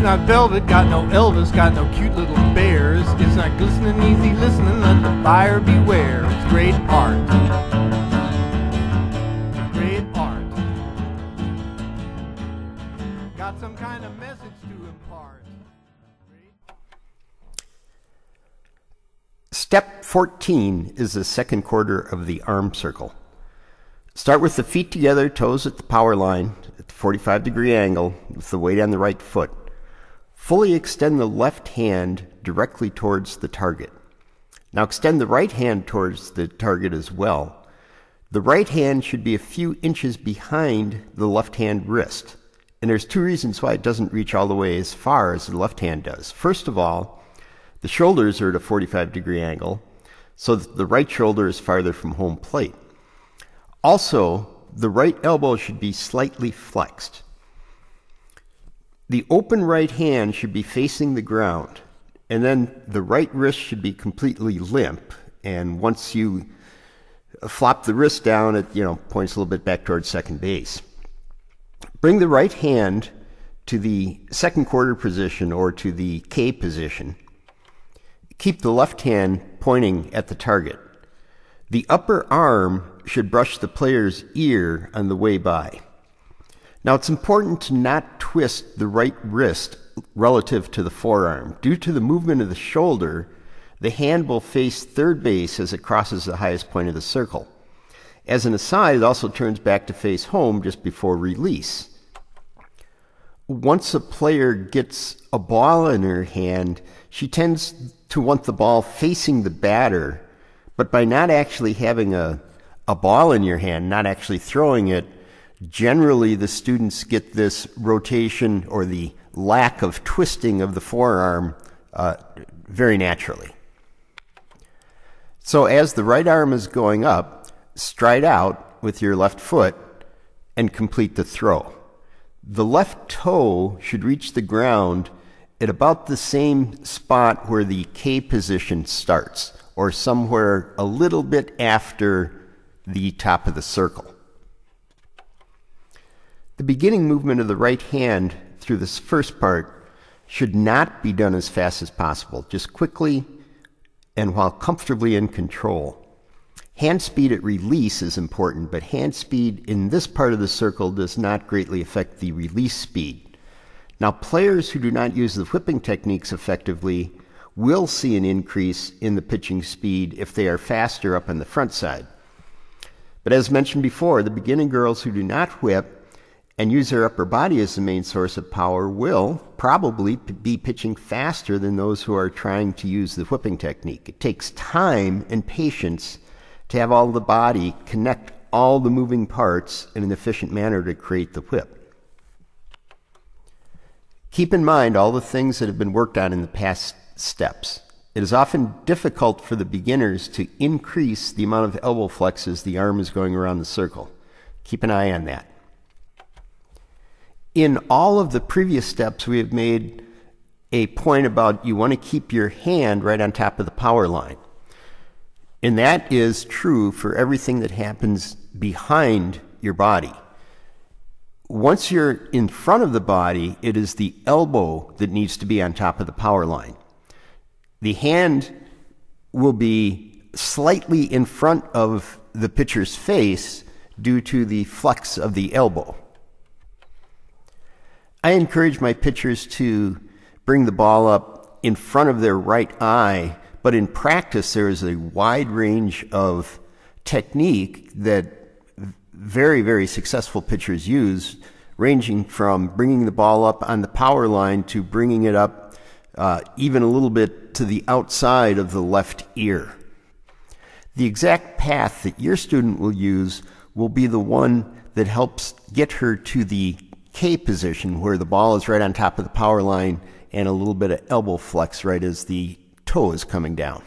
not velvet, got no Elvis, got no cute little bears. It's not glistening, easy listening, let the buyer beware. It's great art. Great art. Got some kind of message to impart. Step 14 is the second quarter of the arm circle. Start with the feet together, toes at the power line at the 45-degree angle with the weight on the right foot. Fully extend the left hand directly towards the target. Now extend the right hand towards the target as well. The right hand should be a few inches behind the left hand wrist. And there's two reasons why it doesn't reach all the way as far as the left hand does. First of all, the shoulders are at a 45-degree angle, so that the right shoulder is farther from home plate. Also, the right elbow should be slightly flexed. The open right hand should be facing the ground, and then the right wrist should be completely limp. And once you flop the wrist down, it points a little bit back towards second base. Bring the right hand to the second quarter position or to the K position. Keep the left hand pointing at the target. The upper arm should brush the player's ear on the way by. Now it's important to not twist the right wrist relative to the forearm. Due to the movement of the shoulder, the hand will face third base as it crosses the highest point of the circle. As an aside, it also turns back to face home just before release. Once a player gets a ball in her hand, she tends to want the ball facing the batter, but by not actually having a ball in your hand, not actually throwing it, generally the students get this rotation or the lack of twisting of the forearm very naturally. So as the right arm is going up, stride out with your left foot and complete the throw. The left toe should reach the ground at about the same spot where the K position starts, or somewhere a little bit after the top of the circle. The beginning movement of the right hand through this first part should not be done as fast as possible, just quickly and while comfortably in control. Hand speed at release is important, but hand speed in this part of the circle does not greatly affect the release speed. Now, players who do not use the whipping techniques effectively will see an increase in the pitching speed if they are faster up on the front side. But as mentioned before, the beginning girls who do not whip and use their upper body as the main source of power will probably be pitching faster than those who are trying to use the whipping technique. It takes time and patience to have all the body connect all the moving parts in an efficient manner to create the whip. Keep in mind all the things that have been worked on in the past steps. It is often difficult for the beginners to increase the amount of elbow flex as the arm is going around the circle. Keep an eye on that. In all of the previous steps, we have made a point about you want to keep your hand right on top of the power line. And that is true for everything that happens behind your body. Once you're in front of the body, it is the elbow that needs to be on top of the power line. The hand will be slightly in front of the pitcher's face due to the flex of the elbow. I encourage my pitchers to bring the ball up in front of their right eye, but in practice there is a wide range of technique that very, very successful pitchers use, ranging from bringing the ball up on the power line to bringing it up even a little bit to the outside of the left ear. The exact path that your student will use will be the one that helps get her to the K position, where the ball is right on top of the power line and a little bit of elbow flex right as the toe is coming down.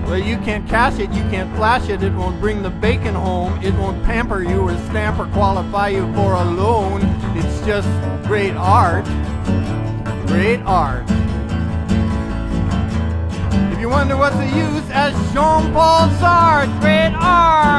Well, you can't cash it, you can't flash it, it won't bring the bacon home, it won't pamper you or stamp or qualify you for a loan. It's just great art. Great art. If you wonder what's the use, ask Jean-Paul Sartre. Great art.